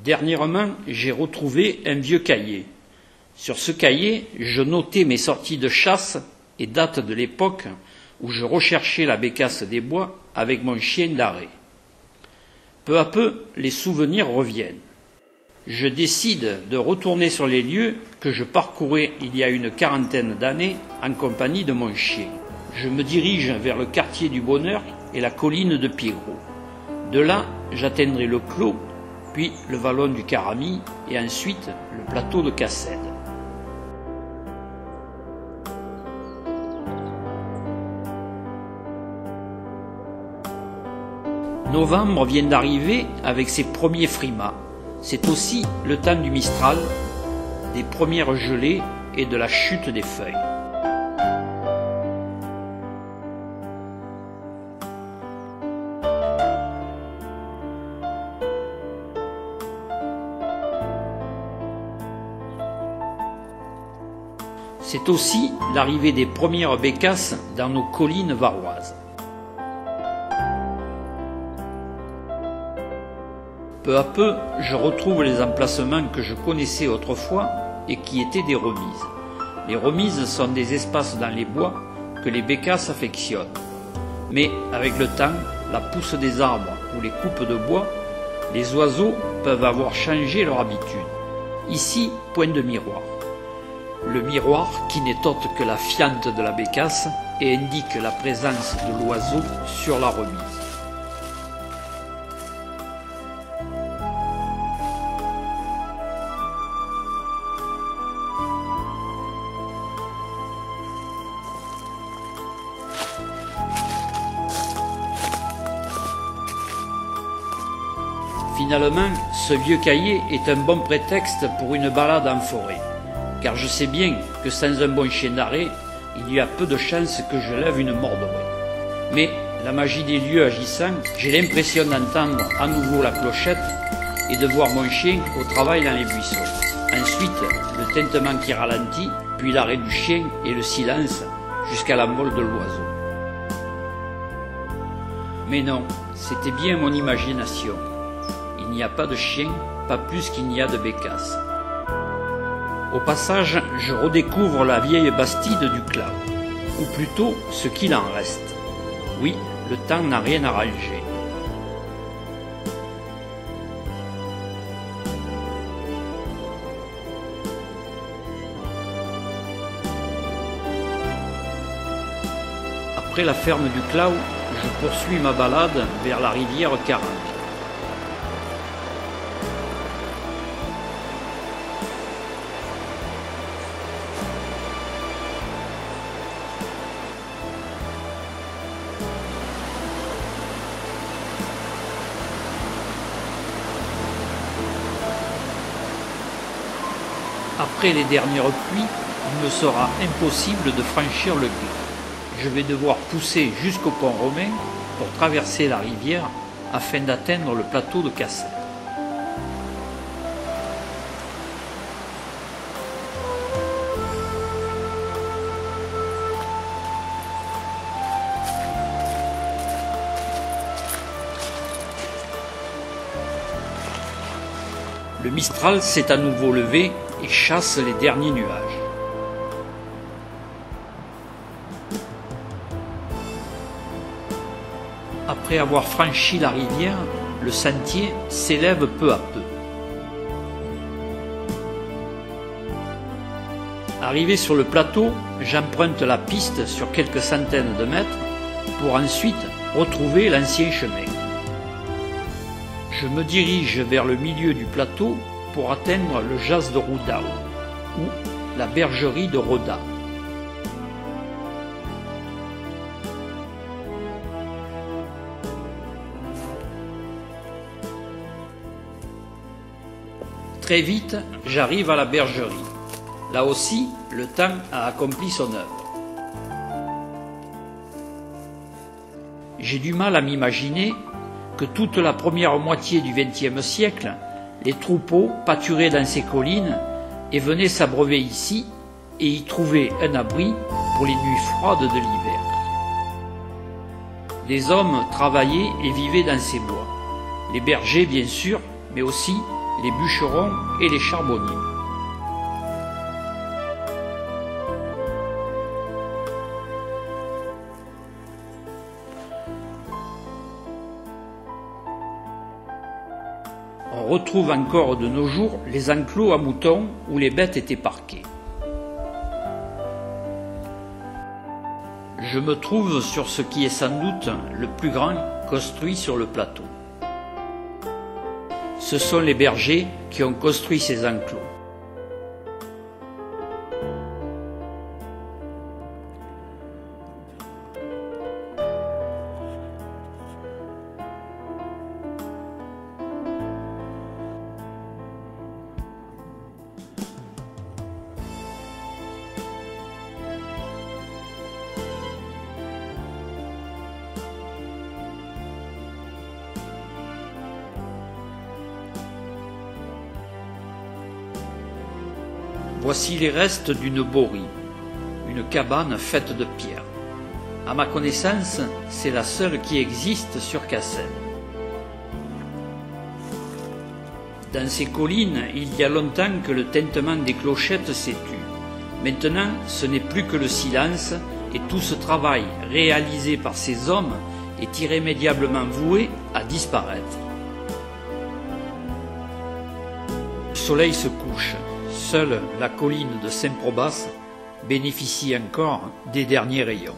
Dernièrement, j'ai retrouvé un vieux cahier. Sur ce cahier, je notais mes sorties de chasse et dates de l'époque où je recherchais la bécasse des bois avec mon chien d'arrêt. Peu à peu, les souvenirs reviennent. Je décide de retourner sur les lieux que je parcourais il y a une quarantaine d'années en compagnie de mon chien. Je me dirige vers le quartier du Bonheur et la colline de Piégros. De là, j'atteindrai le Clos, puis le vallon du Caramy et ensuite le plateau de Cassel. Novembre vient d'arriver avec ses premiers frimas. C'est aussi le temps du Mistral, des premières gelées et de la chute des feuilles. C'est aussi l'arrivée des premières bécasses dans nos collines varoises. Peu à peu, je retrouve les emplacements que je connaissais autrefois et qui étaient des remises. Les remises sont des espaces dans les bois que les bécasses affectionnent. Mais avec le temps, la pousse des arbres ou les coupes de bois, les oiseaux peuvent avoir changé leur habitude. Ici, point de miroir. Le miroir qui n'est autre que la fiente de la bécasse et indique la présence de l'oiseau sur la remise. Finalement, ce vieux cahier est un bon prétexte pour une balade en forêt, car je sais bien que sans un bon chien d'arrêt, il y a peu de chances que je lève une mordorée. Mais la magie des lieux agissant, j'ai l'impression d'entendre à nouveau la clochette et de voir mon chien au travail dans les buissons. Ensuite, le tintement qui ralentit, puis l'arrêt du chien et le silence jusqu'à l'envol de l'oiseau. Mais non, c'était bien mon imagination. Il n'y a pas de chien, pas plus qu'il n'y a de bécasse. Au passage, je redécouvre la vieille bastide du Clau, ou plutôt ce qu'il en reste. Oui, le temps n'a rien arrangé. Après la ferme du Clau, je poursuis ma balade vers la rivière Caramy. Après les dernières pluies, il me sera impossible de franchir le Gué. Je vais devoir pousser jusqu'au pont romain pour traverser la rivière afin d'atteindre le plateau de Cassel. Le Mistral s'est à nouveau levé et chasse les derniers nuages. Après avoir franchi la rivière, le sentier s'élève peu à peu. Arrivé sur le plateau, j'emprunte la piste sur quelques centaines de mètres pour ensuite retrouver l'ancien chemin. Je me dirige vers le milieu du plateau pour atteindre le Jas de Roudao, ou la bergerie de Roda. Très vite, j'arrive à la bergerie. Là aussi, le temps a accompli son œuvre. J'ai du mal à m'imaginer que toute la première moitié du XXe siècle, les troupeaux pâturaient dans ces collines et venaient s'abreuver ici et y trouver un abri pour les nuits froides de l'hiver. Les hommes travaillaient et vivaient dans ces bois. Les bergers, bien sûr, mais aussi les bûcherons et les charbonniers. On retrouve encore de nos jours les enclos à moutons où les bêtes étaient parquées. Je me trouve sur ce qui est sans doute le plus grand construit sur le plateau. Ce sont les bergers qui ont construit ces enclos. Voici les restes d'une borie, une cabane faite de pierre. À ma connaissance, c'est la seule qui existe sur Cassel. Dans ces collines, il y a longtemps que le tintement des clochettes s'est tu. Maintenant, ce n'est plus que le silence, et tout ce travail réalisé par ces hommes est irrémédiablement voué à disparaître. Le soleil se couche. Seule la colline de Saint-Probas bénéficie encore des derniers rayons.